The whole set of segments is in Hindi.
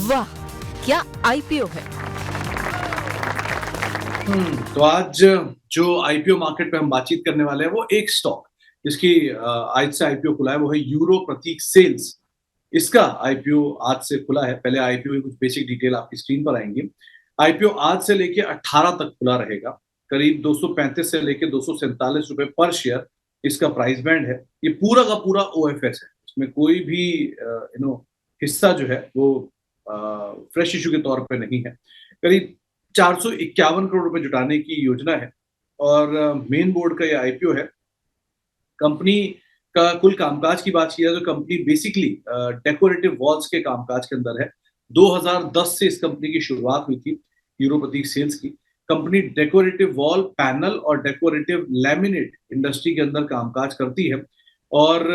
वाह, क्या आईपीओ है। तो आज जो आईपीओ मार्केट पे हम बातचीत करने वाले हैं वो एक स्टॉक जिसकी आज से आईपीओ खुला है वो है यूरो प्रतीक सेल्स। इसका आईपीओ आज से खुला है। पहले आईपीओ की कुछ बेसिक डिटेल आपकी स्क्रीन पर आएंगी। आईपीओ आज से लेके 18 तक खुला रहेगा। करीब 235 से लेके 247 रुपए पर शेयर इसका प्राइस बैंड है। ये पूरा का पूरा ओएफएस है। इसमें कोई भी हिस्सा जो है वो फ्रेश इशू के तौर पे नहीं है। करीब 451 करोड़ रुपए जुटाने की योजना है और मेन बोर्ड का ये आईपीओ है। कंपनी का कुल कामकाज की बात की जाए तो कंपनी बेसिकली डेकोरेटिव वॉल्स के कामकाज के अंदर है। 2010 से इस कंपनी की शुरुआत हुई थी यूरो प्रतीक सेल्स की। कंपनी डेकोरेटिव वॉल पैनल और डेकोरेटिव लैमिनेट इंडस्ट्री के अंदर कामकाज करती है और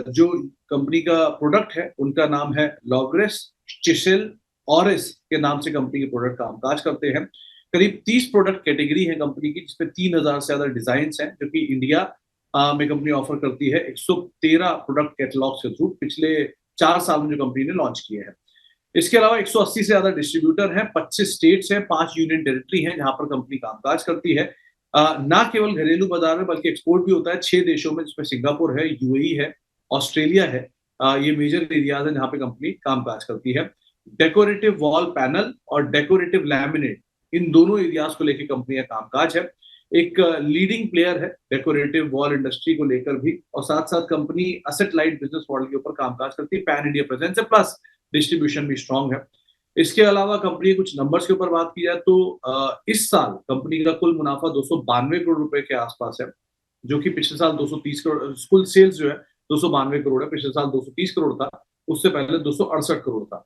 जो कंपनी का प्रोडक्ट है उनका नाम है लॉग्रेस चिसेल ऑरिस के नाम से कंपनी के प्रोडक्ट कामकाज करते हैं। करीब 30 प्रोडक्ट कैटेगरी है कंपनी की जिसमें 3000 से ज्यादा डिजाइन हैं जो कि इंडिया में कंपनी ऑफर करती है 113 प्रोडक्ट कैटलॉग के थ्रू पिछले 4 साल में जो कंपनी ने लॉन्च किए हैं। इसके अलावा 180 से ज्यादा डिस्ट्रीब्यूटर हैं, 25 स्टेट्स हैं, 5 यूनियन टेरिटरी हैं जहां पर कंपनी कामकाज करती है। ना केवल घरेलू बाजार में बल्कि एक्सपोर्ट भी होता है 6 देशों में जिसमें सिंगापुर है, यूएई है, ऑस्ट्रेलिया है। ये मेजर एरियाज है जहां पे कंपनी कामकाज करती है। डेकोरेटिव वॉल पैनल और डेकोरेटिव लैमिनेट इन दोनों एरियाज को लेकर कंपनी का कामकाज है। एक लीडिंग प्लेयर है डेकोरेटिव वॉल इंडस्ट्री को लेकर भी और साथ साथ company asset light business model के ऊपर कामकाज करती है। पैन इंडिया प्रेजेंस है प्लस डिस्ट्रीब्यूशन भी स्ट्रांग है। इसके अलावा कंपनी कुछ नंबर्स के ऊपर बात की जाए तो इस साल कंपनी का कुल मुनाफा 292 करोड़ रुपए के आसपास है जो कि पिछले साल 230 करोड़ कुल सेल्स जो है 292 करोड़ है। पिछले साल 230 करोड़ था, उससे पहले 268 करोड़ था।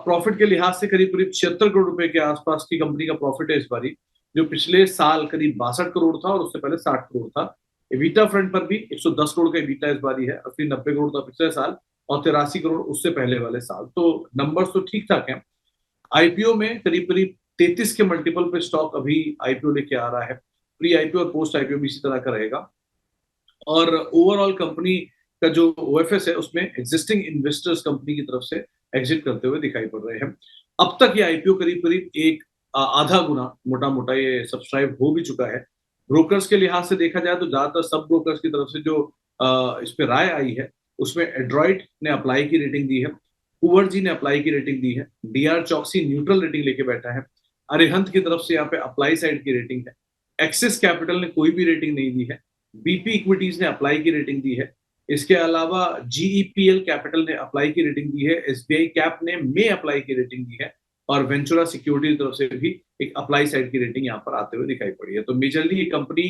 प्रॉफिट के लिहाज से करीब करीब 76 करोड़ रुपए के आसपास की कंपनी का प्रॉफिट है इस बारी, जो पिछले साल करीब 62 करोड़ था और उससे पहले 60 करोड़ था। एबिटा फ्रंट पर भी 110 करोड़ का एबिटा इस बारी है, असली 90 करोड़ था पिछले साल और 83 करोड़ उससे पहले वाले साल। तो नंबर्स तो ठीक ठाक हैं। आईपीओ में करीब करीब 33 के मल्टीपल पे स्टॉक अभी आईपीओ लेके आ रहा है। प्री आईपीओ और पोस्ट आईपीओ भी इसी तरह का रहेगा और ओवरऑल कंपनी का जो ओएफएस है उसमें एग्जिस्टिंग इन्वेस्टर्स कंपनी की तरफ से एग्जिट करते हुए दिखाई पड़ रहे हैं। अब तक ये आईपीओ करीब करीब एक आधा गुना मोटा मोटा ये सब्सक्राइब हो भी चुका है। ब्रोकर्स के लिहाज से देखा जाए तो ज्यादातर सब ब्रोकर्स की तरफ से जो इस पे राय आई है उसमें एड्रॉइट ने अप्लाई की रेटिंग दी है, कुंवर जी ने अप्लाई की रेटिंग दी है, डीआर चौकसी न्यूट्रल रेटिंग लेके बैठा है, अरिहंत की तरफ से यहाँ पे अप्लाई साइड की रेटिंग है, एक्सिस कैपिटल ने कोई भी रेटिंग नहीं दी है, बीपी इक्विटीज ने अप्लाई की रेटिंग दी है। इसके अलावा जीईपीएल कैपिटल ने अप्लाई की रेटिंग दी है, एसबीआई कैप ने में अप्लाई की रेटिंग दी है और वेंचुरा सिक्योरिटी की तरफ से भी एक अप्लाई साइड की रेटिंग यहाँ पर आते हुए दिखाई पड़ी है। तो मेजरली ये कंपनी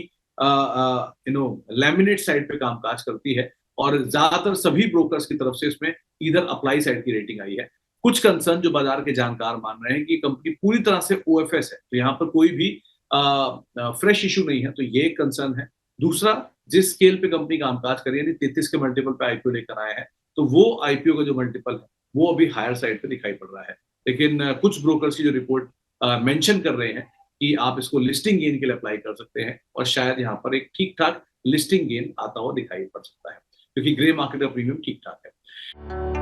लैमिनेट साइड पे कामकाज करती है और ज्यादातर सभी ब्रोकर्स की तरफ से इसमें इधर अप्लाई साइड की रेटिंग आई है। कुछ कंसर्न जो बाजार के जानकार मान रहे हैं कि कंपनी पूरी तरह से ओएफएस है तो यहाँ पर कोई भी फ्रेश इशू नहीं है, तो ये एक कंसर्न है। दूसरा, जिस स्केल पे कंपनी कामकाज कर रही है 33 के मल्टीपल पे आईपीओ लेकर आए हैं तो वो आईपीओ का जो मल्टीपल है वो अभी हायर साइड पे दिखाई पड़ रहा है। लेकिन कुछ ब्रोकर्स की जो रिपोर्ट मेंशन कर रहे हैं कि आप इसको लिस्टिंग गेन के लिए अप्लाई कर सकते हैं और शायद यहाँ पर एक ठीक ठाक लिस्टिंग गेन आता हुआ दिखाई पड़ सकता है क्योंकि ग्रे मार्केट का प्रीमियम ठीक ठाक है।